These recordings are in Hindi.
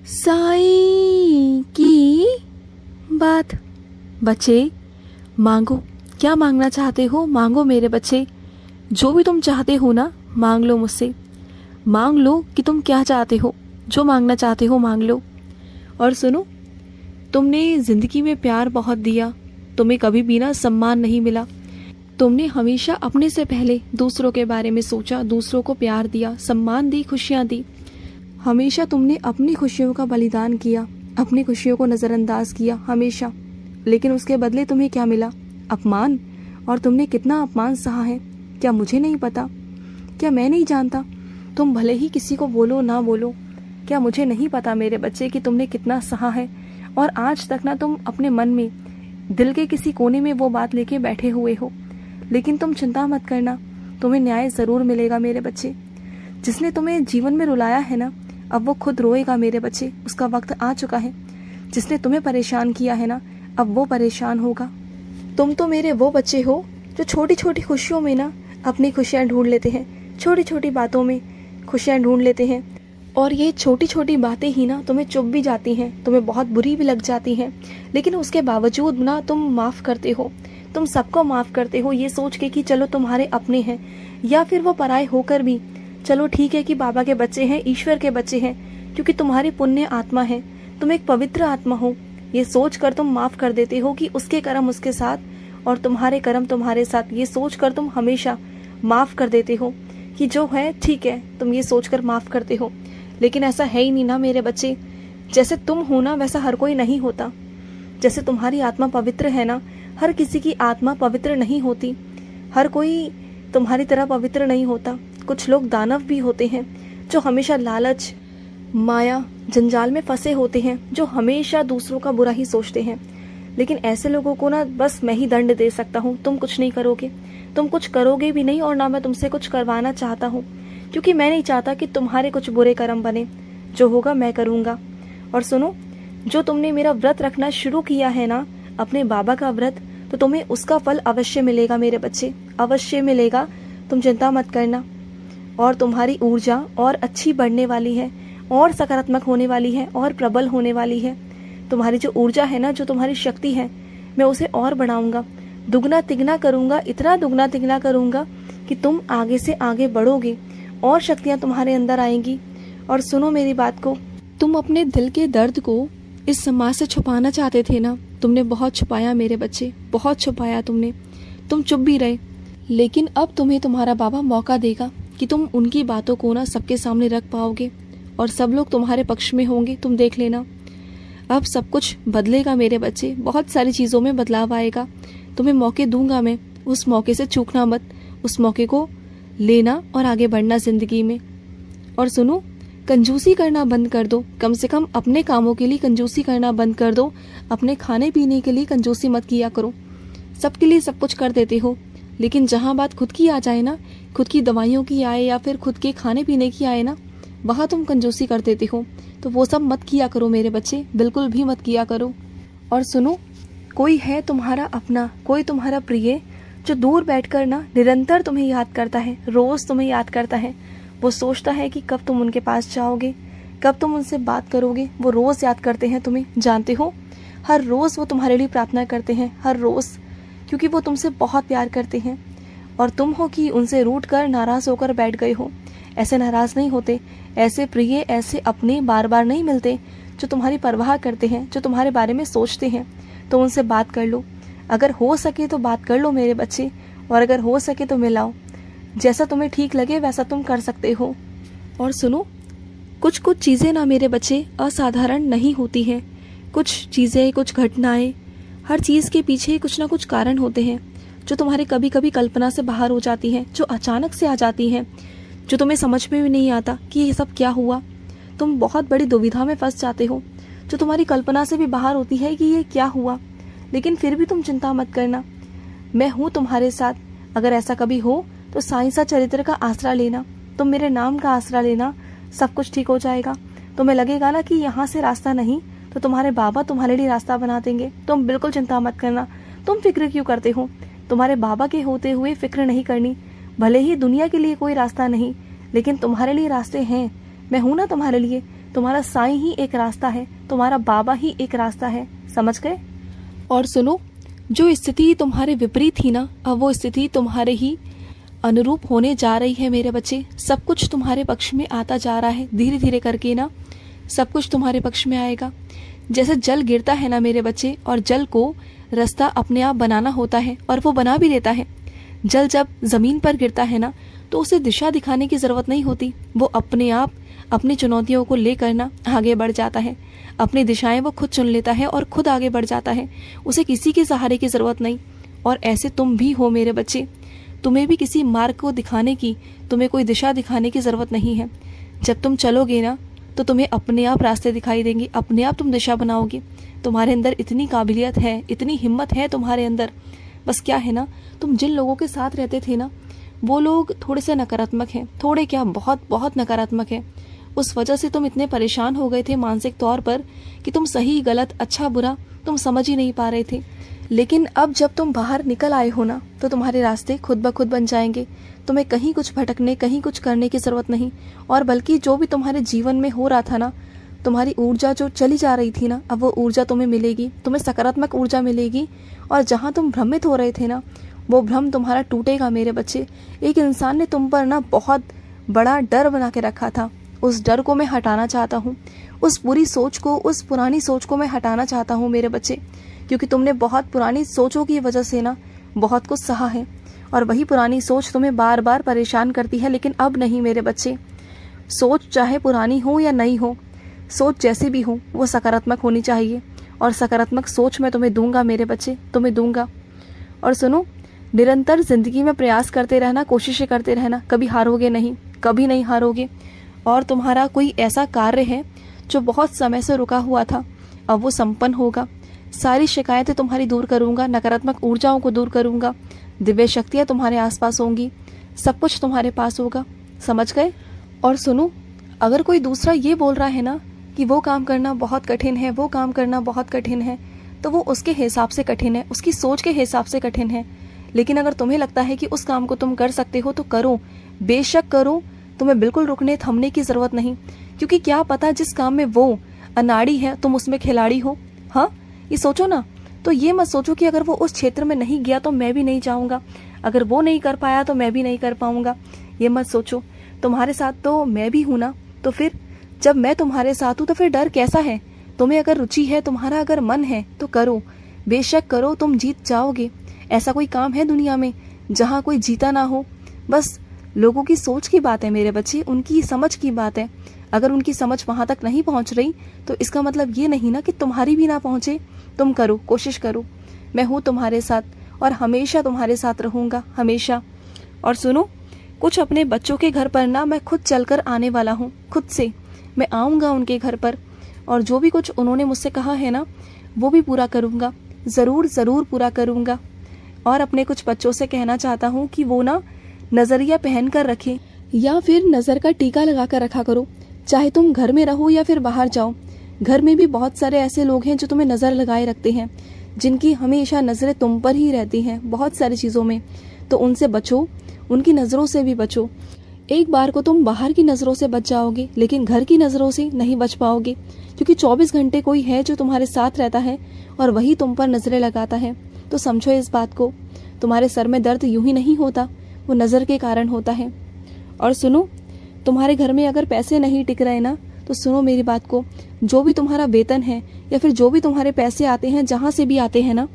साईं की बात। बच्चे मांगो, क्या मांगना चाहते हो मांगो मेरे बच्चे। जो भी तुम चाहते हो ना मांग लो मुझसे। मांग लो कि तुम क्या चाहते हो, जो मांगना चाहते हो मांग लो। और सुनो, तुमने ज़िंदगी में प्यार बहुत दिया, तुम्हें कभी भी ना सम्मान नहीं मिला। तुमने हमेशा अपने से पहले दूसरों के बारे में सोचा, दूसरों को प्यार दिया, सम्मान दी, खुशियाँ दी। हमेशा तुमने अपनी खुशियों का बलिदान किया, अपनी खुशियों को नज़रअंदाज किया हमेशा। लेकिन उसके बदले तुम्हें क्या मिला? अपमान। और तुमने कितना अपमान सहा है, क्या मुझे नहीं पता? क्या मैं नहीं जानता? तुम भले ही किसी को बोलो ना बोलो, क्या मुझे नहीं पता मेरे बच्चे कि तुमने कितना सहा है? और आज तक ना तुम अपने मन में, दिल के किसी कोने में वो बात लेके बैठे हुए हो। लेकिन तुम चिंता मत करना, तुम्हें न्याय ज़रूर मिलेगा मेरे बच्चे। जिसने तुम्हें जीवन में रुलाया है ना, अब वो खुद रोएगा मेरे बच्चे, उसका वक्त आ चुका है। जिसने तुम्हें परेशान किया है ना, अब वो परेशान होगा। तुम तो मेरे वो बच्चे हो जो छोटी छोटी खुशियों में ना अपनी खुशियाँ ढूंढ लेते हैं, छोटी छोटी बातों में खुशियाँ ढूंढ लेते हैं। और ये छोटी छोटी बातें ही ना तुम्हें चुभ भी जाती हैं, तुम्हें बहुत बुरी भी लग जाती हैं। लेकिन उसके बावजूद ना तुम माफ़ करते हो, तुम सबको माफ़ करते हो ये सोच के कि चलो तुम्हारे अपने हैं, या फिर वो पराए होकर भी चलो ठीक है कि बाबा के बच्चे हैं, ईश्वर के बच्चे हैं, क्योंकि तुम्हारी पुण्य आत्मा है, तुम एक पवित्र आत्मा हो। ये सोच कर तुम माफ़ कर देते हो कि उसके कर्म उसके साथ और तुम्हारे कर्म तुम्हारे साथ। ये सोच कर तुम हमेशा माफ़ कर देते हो कि जो है ठीक है, तुम ये सोच कर माफ़ करते हो। लेकिन ऐसा है ही नहीं ना मेरे बच्चे। जैसे तुम हो ना वैसा हर कोई नहीं होता। जैसे तुम्हारी आत्मा पवित्र है ना, हर किसी की आत्मा पवित्र नहीं होती। हर कोई तुम्हारी तरह पवित्र नहीं होता। कुछ लोग दानव भी होते हैं जो हमेशा लालच, माया, जंजाल में फंसे होते हैं, जो हमेशा दूसरों का बुरा ही सोचते हैं। लेकिन ऐसे लोगों को ना बस मैं ही दंड दे सकता हूँ। तुम कुछ नहीं करोगे, तुम कुछ करोगे भी नहीं, और ना मैं तुमसे कुछ करवाना चाहता हूँ, क्योंकि मैं नहीं चाहता कि तुम्हारे कुछ बुरे कर्म बने। जो होगा मैं करूँगा। और सुनो, जो तुमने मेरा व्रत रखना शुरू किया है ना, अपने बाबा का व्रत, तो तुम्हें उसका फल अवश्य मिलेगा मेरे बच्चे, अवश्य मिलेगा। तुम चिंता मत करना। और तुम्हारी ऊर्जा और अच्छी बढ़ने वाली है, और सकारात्मक होने वाली है, और प्रबल होने वाली है। तुम्हारी जो ऊर्जा है ना, जो तुम्हारी शक्ति है, मैं उसे और बढ़ाऊंगा, दुगना तिगना करूंगा, इतना दुगना तिगना करूंगा कि तुम आगे से आगे बढ़ोगे और शक्तियाँ तुम्हारे अंदर आएंगी। और सुनो मेरी बात को, तुम अपने दिल के दर्द को इस समाज से छुपाना चाहते थे ना, तुमने बहुत छुपाया मेरे बच्चे, बहुत छुपाया तुमने। तुम चुप भी रहे, लेकिन अब तुम्हें तुम्हारा बाबा मौका देगा कि तुम उनकी बातों को ना सबके सामने रख पाओगे, और सब लोग तुम्हारे पक्ष में होंगे। तुम देख लेना, अब सब कुछ बदलेगा मेरे बच्चे, बहुत सारी चीज़ों में बदलाव आएगा। तुम्हें मौके दूंगा मैं, उस मौके से चूकना मत, उस मौके को लेना और आगे बढ़ना ज़िंदगी में। और सुनो, कंजूसी करना बंद कर दो, कम से कम अपने कामों के लिए कंजूसी करना बंद कर दो। अपने खाने पीने के लिए कंजूसी मत किया करो। सबके लिए सब कुछ कर देते हो, लेकिन जहाँ बात खुद की आ जाए ना, खुद की दवाइयों की आए या फिर खुद के खाने पीने की आए ना, वहाँ तुम कंजूसी कर देते हो। तो वो सब मत किया करो मेरे बच्चे, बिल्कुल भी मत किया करो। और सुनो, कोई है तुम्हारा अपना, कोई तुम्हारा प्रिय, जो दूर बैठकर ना निरंतर तुम्हें याद करता है, रोज़ तुम्हें याद करता है। वो सोचता है कि कब तुम उनके पास जाओगे, कब तुम उनसे बात करोगे। वो रोज़ याद करते हैं तुम्हें, जानते हो। हर रोज़ वो तुम्हारे लिए प्रार्थना करते हैं, हर रोज़, क्योंकि वो तुमसे बहुत प्यार करते हैं। और तुम हो कि उनसे रूठ कर नाराज़ होकर बैठ गए हो। ऐसे नाराज़ नहीं होते, ऐसे प्रिय, ऐसे अपने बार बार नहीं मिलते, जो तुम्हारी परवाह करते हैं, जो तुम्हारे बारे में सोचते हैं। तो उनसे बात कर लो, अगर हो सके तो बात कर लो मेरे बच्चे, और अगर हो सके तो मिलाओ। जैसा तुम्हें ठीक लगे वैसा तुम कर सकते हो। और सुनो, कुछ कुछ चीज़ें ना मेरे बच्चे असाधारण नहीं होती हैं। कुछ चीज़ें, कुछ घटनाएं, हर चीज़ के पीछे कुछ ना कुछ कारण होते हैं, जो तुम्हारे कभी कभी कल्पना से बाहर हो जाती हैं, जो अचानक से आ जाती हैं, जो तुम्हें समझ में भी नहीं आता कि ये सब क्या हुआ। तुम बहुत बड़ी दुविधा में फंस जाते हो, जो तुम्हारी कल्पना से भी बाहर होती है कि ये क्या हुआ। लेकिन फिर भी तुम चिंता मत करना, मैं हूँ तुम्हारे साथ। अगर ऐसा कभी हो तो साईं सा चरित्र का आसरा लेना, तुम मेरे नाम का आसरा लेना, सब कुछ ठीक हो जाएगा। तुम्हें लगेगा ना कि यहाँ से रास्ता नहीं, तो तुम्हारे बाबा तुम्हारे लिए रास्ता बना देंगे। तुम बिल्कुल चिंता मत करना। तुम फिक्र क्यों करते हो? तुम्हारे बाबा के होते हुए फिक्र नहीं करनी। भले ही दुनिया के लिए कोई रास्ता नहीं, लेकिन तुम्हारे लिए रास्ते हैं। मैं हूं ना तुम्हारे लिए, तुम्हारा साईं ही एक रास्ता है, तुम्हारा बाबा ही एक रास्ता है, समझ गए। और सुनो, जो स्थिति तुम्हारे विपरीत थी ना, अब वो स्थिति तुम्हारे ही अनुरूप होने जा रही है मेरे बच्चे। सब कुछ तुम्हारे पक्ष में आता जा रहा है, धीरे धीरे करके ना सब कुछ तुम्हारे पक्ष में आएगा। जैसे जल गिरता है ना मेरे बच्चे, और जल को रास्ता अपने आप बनाना होता है और वो बना भी देता है। जल जब जमीन पर गिरता है ना, तो उसे दिशा दिखाने की जरूरत नहीं होती, वो अपने आप अपनी चुनौतियों को लेकर ना आगे बढ़ जाता है। अपनी दिशाएं वो खुद चुन लेता है और खुद आगे बढ़ जाता है, उसे किसी के सहारे की जरूरत नहीं। और ऐसे तुम भी हो मेरे बच्चे, तुम्हें भी किसी मार्ग को दिखाने की, तुम्हें कोई दिशा दिखाने की जरूरत नहीं है। जब तुम चलोगे ना, तो तुम्हें अपने आप रास्ते दिखाई देंगे, अपने आप तुम दिशा बनाओगे। तुम्हारे अंदर इतनी काबिलियत है, इतनी हिम्मत है तुम्हारे अंदर। बस क्या है ना, तुम जिन लोगों के साथ रहते थे ना, वो लोग थोड़े से नकारात्मक हैं, थोड़े क्या बहुत बहुत नकारात्मक हैं। उस वजह से तुम इतने परेशान हो गए थे मानसिक तौर पर कि तुम सही गलत अच्छा बुरा तुम समझ ही नहीं पा रहे थे। लेकिन अब जब तुम बाहर निकल आए हो ना, तो तुम्हारे रास्ते खुद ब खुद बन जाएंगे। तुम्हें कहीं कुछ भटकने, कहीं कुछ करने की जरूरत नहीं। और बल्कि जो भी तुम्हारे जीवन में हो रहा था ना, तुम्हारी ऊर्जा जो चली जा रही थी ना, अब वो ऊर्जा तुम्हें मिलेगी, तुम्हें सकारात्मक ऊर्जा मिलेगी। और जहाँ तुम भ्रमित हो रहे थे ना, वो भ्रम तुम्हारा टूटेगा मेरे बच्चे। एक इंसान ने तुम पर ना बहुत बड़ा डर बना के रखा था, उस डर को मैं हटाना चाहता हूँ। उस बुरी सोच को, उस पुरानी सोच को मैं हटाना चाहता हूँ मेरे बच्चे, क्योंकि तुमने बहुत पुरानी सोचों की वजह से ना बहुत कुछ सहा है, और वही पुरानी सोच तुम्हें बार बार परेशान करती है। लेकिन अब नहीं मेरे बच्चे, सोच चाहे पुरानी हो या नई हो, सोच जैसी भी हो, वो सकारात्मक होनी चाहिए। और सकारात्मक सोच मैं तुम्हें दूंगा मेरे बच्चे, तुम्हें दूंगा। और सुनो, निरंतर जिंदगी में प्रयास करते रहना, कोशिशें करते रहना, कभी हारोगे नहीं, कभी नहीं हारोगे। और तुम्हारा कोई ऐसा कार्य है जो बहुत समय से रुका हुआ था, अब वो संपन्न होगा। सारी शिकायतें तुम्हारी दूर करूंगा, नकारात्मक ऊर्जाओं को दूर करूंगा, दिव्य शक्तियां तुम्हारे आसपास होंगी, सब कुछ तुम्हारे पास होगा, समझ गए। और सुनो, अगर कोई दूसरा ये बोल रहा है ना कि वो काम करना बहुत कठिन है, वो काम करना बहुत कठिन है, तो वो उसके हिसाब से कठिन है, उसकी सोच के हिसाब से कठिन है। लेकिन अगर तुम्हें लगता है कि उस काम को तुम कर सकते हो तो करो, बेशक करो, तुम्हें बिल्कुल रुकने थमने की जरूरत नहीं। क्योंकि क्या पता जिस काम में वो अनाड़ी है, तुम उसमें खिलाड़ी हो। हाँ, ये सोचो ना। तो ये मत सोचो कि अगर वो उस क्षेत्र में नहीं गया तो मैं भी नहीं जाऊंगा, अगर वो नहीं कर पाया तो मैं भी नहीं कर पाऊंगा। ये मत सोचो, तुम्हारे साथ तो मैं भी हूं ना, तो फिर जब मैं तुम्हारे साथ हूं तो फिर डर कैसा है। तुम्हें अगर रुचि है, तुम्हारा अगर मन है तो करो, बेशक करो, तुम जीत जाओगे। ऐसा कोई काम है दुनिया में जहाँ कोई जीता ना हो? बस लोगों की सोच की बात है मेरे बच्चे, उनकी समझ की बात है। अगर उनकी समझ वहां तक नहीं पहुंच रही तो इसका मतलब ये नहीं ना कि तुम्हारी भी ना पहुंचे। तुम करो, कोशिश करो, मैं हूँ तुम्हारे साथ और हमेशा तुम्हारे साथ रहूंगा, हमेशा। और सुनो, कुछ अपने बच्चों के घर पर ना मैं खुद चलकर आने वाला हूँ, खुद से मैं आऊँगा उनके घर पर, और जो भी कुछ उन्होंने मुझसे कहा है ना वो भी पूरा करूँगा, ज़रूर ज़रूर पूरा करूँगा। और अपने कुछ बच्चों से कहना चाहता हूँ कि वो ना नज़रिया पहन कर रखें या फिर नज़र का टीका लगा कर रखा करो, चाहे तुम घर में रहो या फिर बाहर जाओ। घर में भी बहुत सारे ऐसे लोग हैं जो तुम्हें नज़र लगाए रखते हैं, जिनकी हमेशा नज़रें तुम पर ही रहती हैं बहुत सारी चीज़ों में। तो उनसे बचो, उनकी नज़रों से भी बचो। एक बार को तुम बाहर की नज़रों से बच जाओगे, लेकिन घर की नज़रों से नहीं बच पाओगे, क्योंकि 24 घंटे कोई है जो तुम्हारे साथ रहता है और वही तुम पर नज़रें लगाता है। तो समझो इस बात को, तुम्हारे सर में दर्द यूं ही नहीं होता, वो नज़र के कारण होता है। और सुनो, तुम्हारे घर में अगर पैसे नहीं टिक रहे ना, तो सुनो मेरी बात को, जो भी तुम्हारा वेतन है या फिर जो भी तुम्हारे पैसे आते हैं, जहाँ से भी आते हैं ना,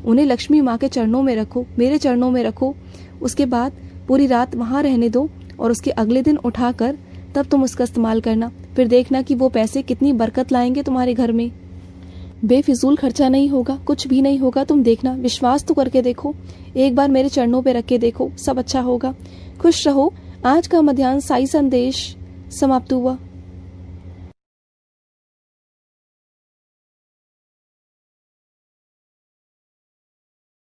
उन्हें लक्ष्मी माँ के चरणों में रखो, मेरे चरणों में रखो। उसके बाद पूरी रात वहाँ रहने दो और उसके अगले दिन उठाकर तब तुम उसका इस्तेमाल करना। फिर देखना कि वो पैसे कितनी बरकत लाएंगे तुम्हारे घर में। बेफिजूल खर्चा नहीं होगा, कुछ भी नहीं होगा। तुम देखना, विश्वास तो करके देखो, एक बार मेरे चरणों पे रख के देखो, सब अच्छा होगा। खुश रहो। आज का मध्याह्न साई संदेश समाप्त हुआ।